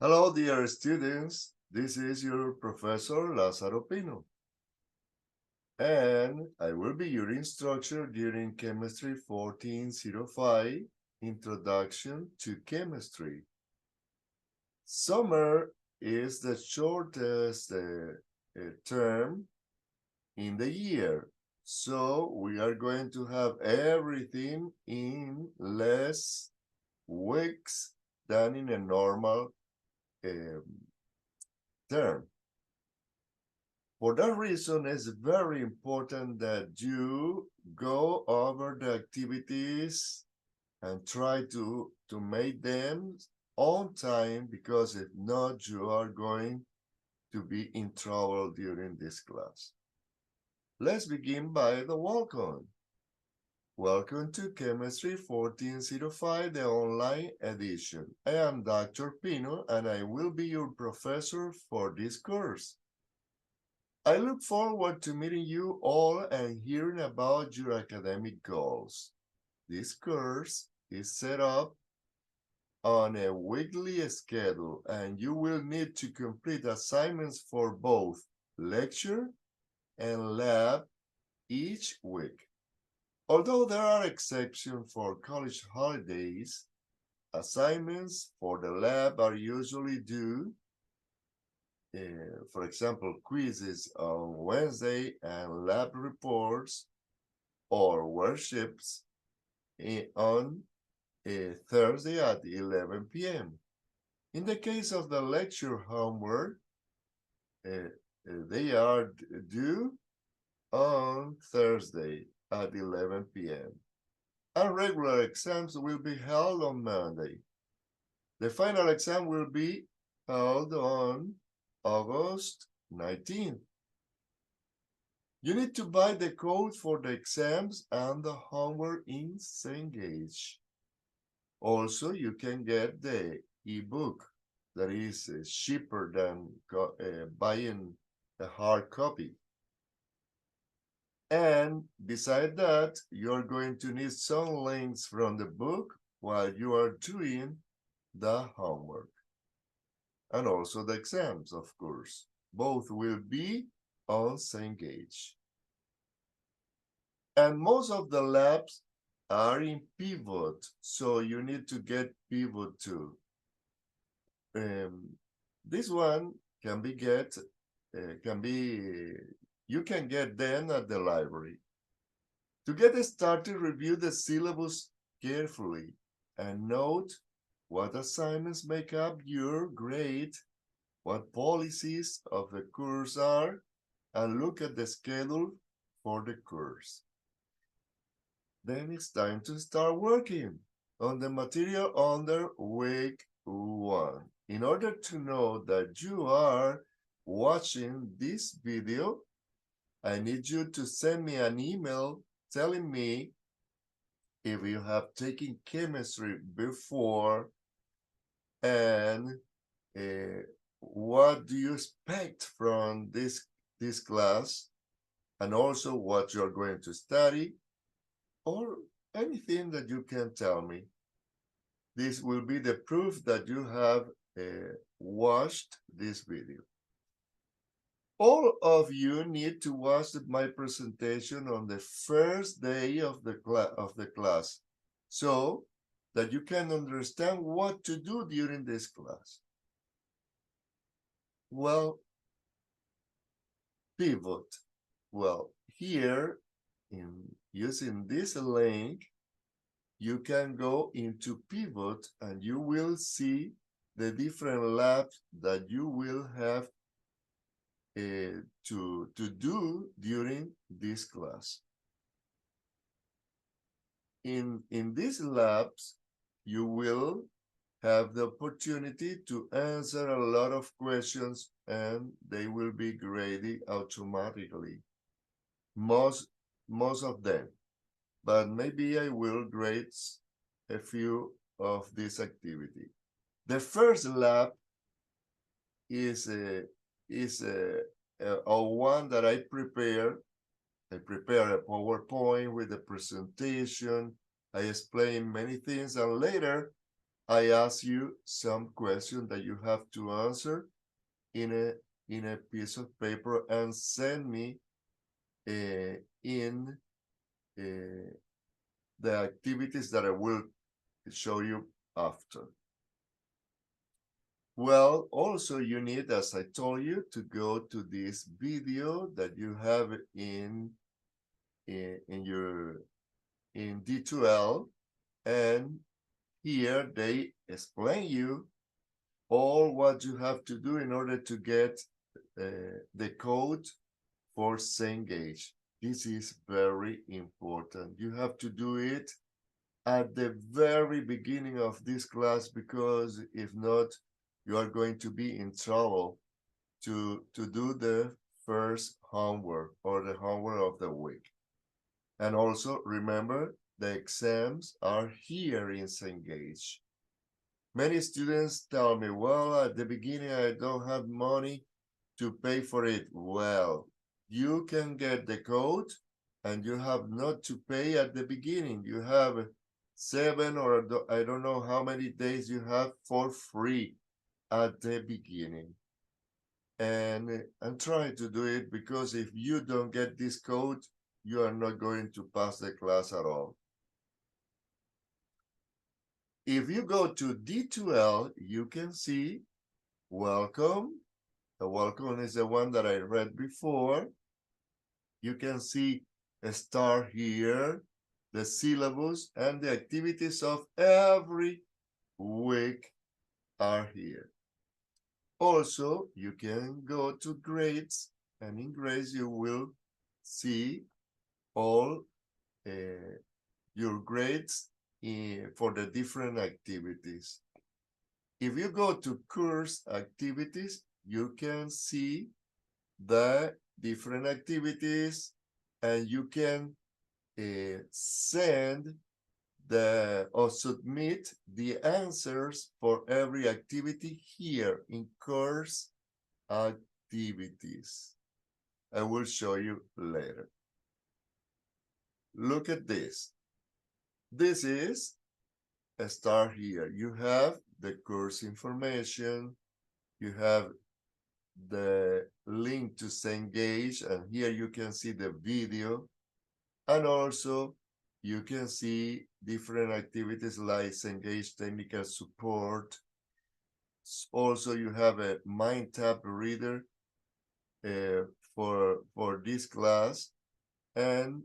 Hello, dear students. This is your Professor Lázaro Pino, and I will be your instructor during Chemistry 1405, Introduction to Chemistry. Summer is the shortest term in the year, so we are going to have everything in less weeks than in a normal um, term. For that reason, it's very important that you go over the activities and try to make them on time, because if not, you are going to be in trouble during this class. Let's begin by the welcome. Welcome to Chemistry 1405, the online edition. I am Dr. Pino, and I will be your professor for this course. I look forward to meeting you all and hearing about your academic goals. This course is set up on a weekly schedule, and you will need to complete assignments for both lecture and lab each week. Although there are exceptions for college holidays, assignments for the lab are usually due. For example, quizzes on Wednesday and lab reports or workshops on Thursday at 11 p.m. In the case of the lecture homework, they are due on Thursday at 11 p.m. And regular exams will be held on Monday. The final exam will be held on August 19th. You need to buy the code for the exams and the homework in Cengage. Also, you can get the ebook that is cheaper than buying a hard copy. And beside that, you're going to need some links from the book while you are doing the homework. And also the exams, of course. Both will be on Cengage. And most of the labs are in Pivot, so you need to get Pivot too. This one can be you can get them at the library. To get started, review the syllabus carefully and note what assignments make up your grade, what policies of the course are, and look at the schedule for the course. Then it's time to start working on the material under week 1. In order to know that you are watching this video, I need you to send me an email telling me if you have taken chemistry before and what do you expect from this class, and also what you're going to study, or anything that you can tell me. This will be the proof that you have watched this video. All of you need to watch my presentation on the first day of the class, so that you can understand what to do during this class. Well, pivot. Well, here, in using this link, you can go into Pivot and you will see the different labs that you will have to do during this class. In these labs, you will have the opportunity to answer a lot of questions, and they will be graded automatically. Most of them. But maybe I will grade a few of this activity. The first lab is one that I prepare. I prepare a PowerPoint with a presentation. I explain many things, and later I ask you some question that you have to answer in a piece of paper and send me in the activities that I will show you after. Well, also you need, as I told you, to go to this video that you have in your in D2L, and here they explain you all what you have to do in order to get the code for Cengage. This is very important. You have to do it at the very beginning of this class, because if not, you are going to be in trouble to do the first homework or the homework of the week. And also remember, the exams are here in Cengage. Many students tell me, well, at the beginning, I don't have money to pay for it. Well, you can get the code and you have not to pay at the beginning. You have 7 or I don't know how many days you have for free at the beginning. And try to do it, because if you don't get this code, you are not going to pass the class at all. If you go to D2L, you can see welcome. The welcome is the one that I read before. You can see a star here, the syllabus, and the activities of every week are here. Also, you can go to grades, and in grades you will see all your grades for the different activities. If you go to course activities, you can see the different activities, and you can send or submit the answers for every activity here in course activities. I will show you later. Look at this. This is a star here. You have the course information, you have the link to Cengage, and here you can see the video, and also you can see different activities like Cengage technical support. Also, you have a MindTap reader for this class, and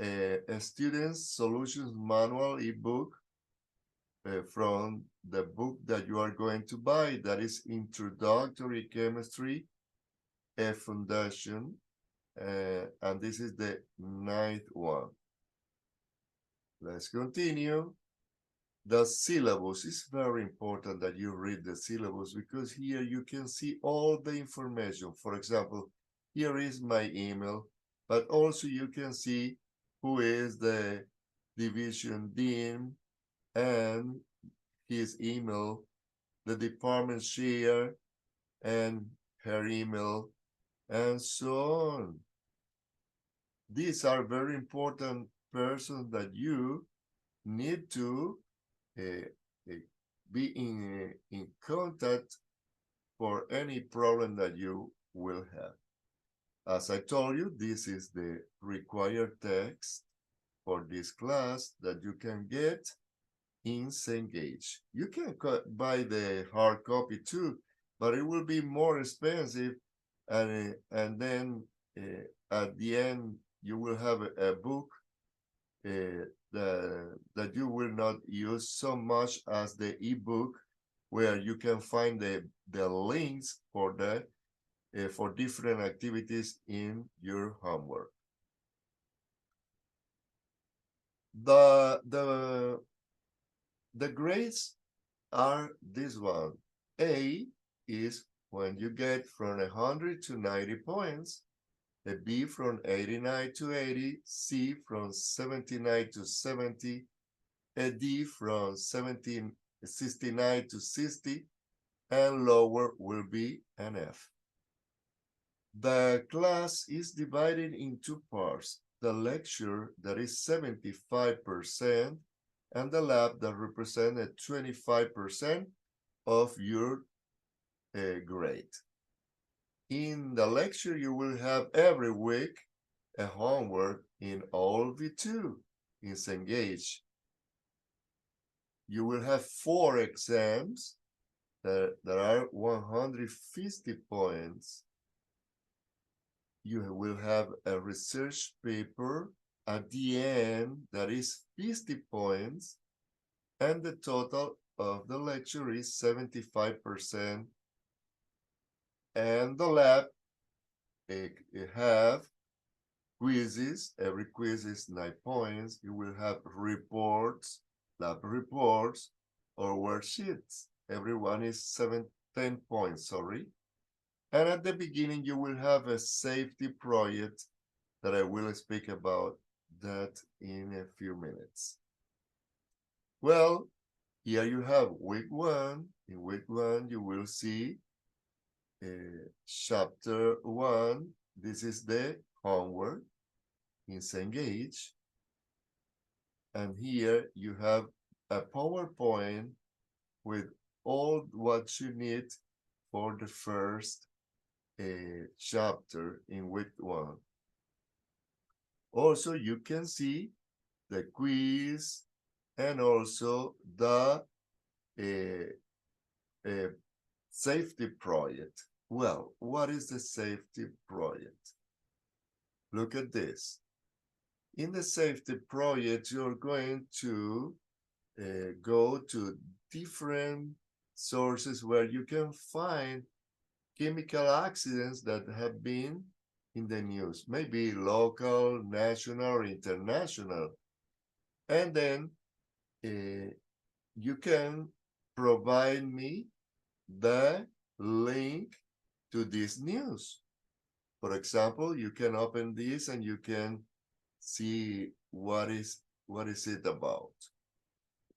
a student's solutions manual ebook from the book that you are going to buy, that is Introductory Chemistry, a Foundation, and this is the 9th one. Let's continue. The syllabus is very important that you read the syllabus, because here you can see all the information. For example, here is my email, but also you can see who is the division dean and his email, the department chair and her email, and so on. These are very important persons that you need to be in contact for any problem that you will have. As I told you, this is the required text for this class that you can get in Cengage. You can buy the hard copy too, but it will be more expensive, and then at the end you will have a book that you will not use so much as the ebook, where you can find the links for for different activities in your homework. The grades are this one. A is when you get from 100 to 90 points, a B from 89 to 80, C from 79 to 70, a D from 69 to 60, and lower will be an F. The class is divided in two parts. The lecture, that is 75%, and the lab that represented 25% of your grade. In the lecture, you will have every week a homework in all V2 in Cengage. You will have 4 exams that are 150 points. You will have a research paper at the end that is 50 points, and the total of the lecture is 75%. And the lab it have quizzes. Every quiz is 9 points. You will have reports, lab reports, or worksheets. Every one is 10 points, sorry. And at the beginning, you will have a safety project that I will speak about that in a few minutes. Well, here you have week 1. In week 1, you will see chapter 1. This is the homework in Cengage. And here you have a PowerPoint with all what you need for the first chapter in week 1. Also, you can see the quiz and also the safety project. Well, what is the safety project? Look at this. In the safety project, you're going to go to different sources where you can find chemical accidents that have been in the news, maybe local, national, or international. And then you can provide me the link to this news. For example, you can open this and you can see what is it about.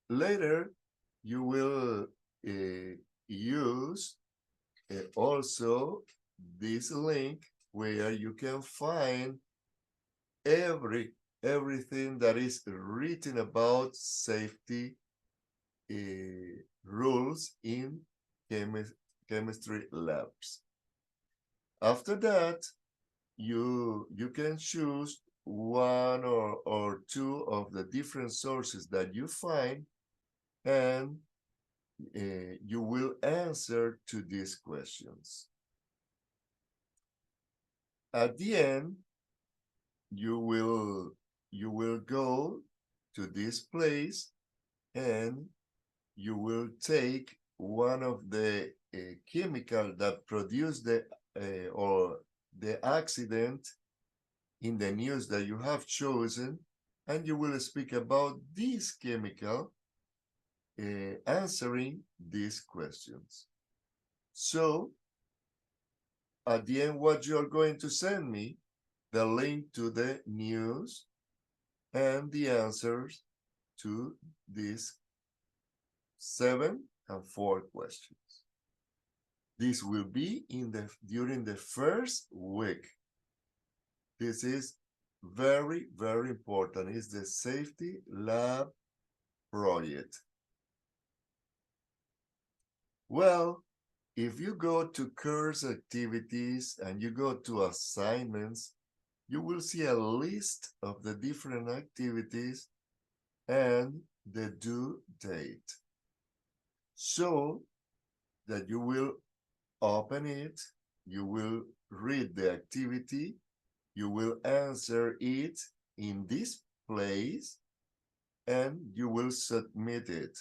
Later, you will use also this link where you can find everything that is written about safety rules in chemistry labs. After that, you can choose one or two of the different sources that you find, and you will answer to these questions. At the end, you will go to this place and you will take one of the chemical that produced the or the accident in the news that you have chosen, and you will speak about this chemical answering these questions. So at the end, what you're going to send me, the link to the news and the answers to these 7 and 4 questions. This will be during the first week. This is very, very important. It's the safety lab project. Well, if you go to course activities and you go to assignments, you will see a list of the different activities and the due date. So that you will open it, you will read the activity, you will answer it in this place, and you will submit it.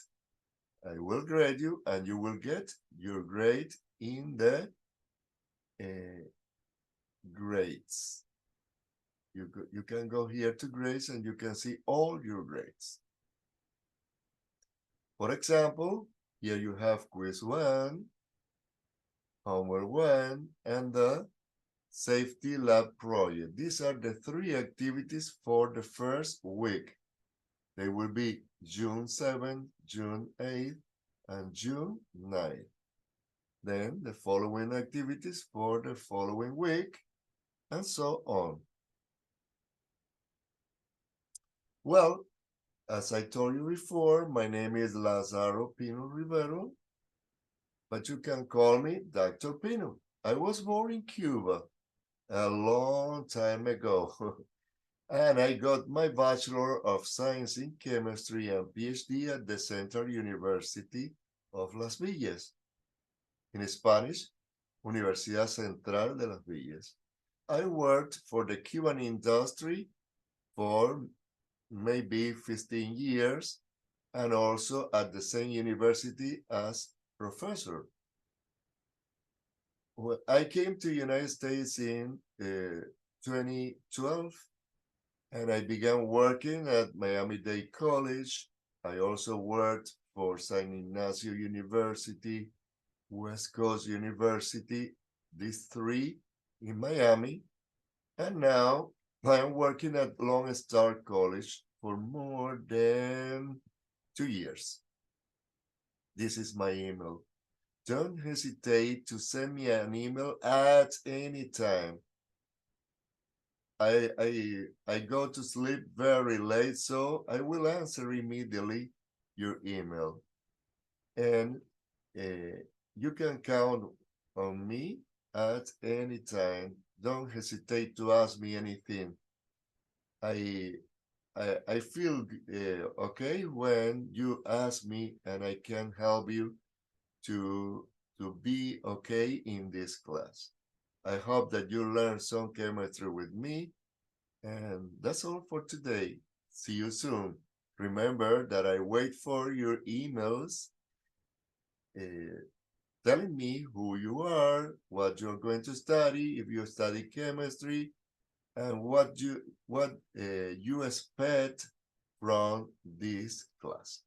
I will grade you, and you will get your grade in the grades. You can go here to grades, and you can see all your grades. For example, here you have quiz 1, homework 1, and the safety lab project. These are the 3 activities for the first week. They will be June 7th, June 8th, and June 9th. Then the following activities for the following week, and so on. Well, As I told you before, my name is Lazaro Pino Rivero, but you can call me Dr. Pino. I was born in Cuba a long time ago, and I got my Bachelor of Science in Chemistry and PhD at the Central University of Las Villas. In Spanish, Universidad Central de Las Villas. I worked for the Cuban industry for maybe 15 years and also at the same university as professor. Well, I came to United States in 2012 and I began working at Miami-Dade College. I also worked for San Ignacio University, West Coast University, these three in Miami. And now I'm working at Lone Star College for more than 2 years. This is my email. Don't hesitate to send me an email at any time. I go to sleep very late, so I will answer immediately your email. And you can count on me at any time. Don't hesitate to ask me anything. I feel okay when you ask me and I can help you to be okay in this class. I hope that you learn some chemistry with me, and that's all for today. See you soon. Remember that I wait for your emails telling me who you are, what you're going to study, if you study chemistry, and what you expect from this class.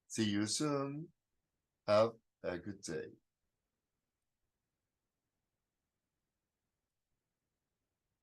See you soon. Have a good day.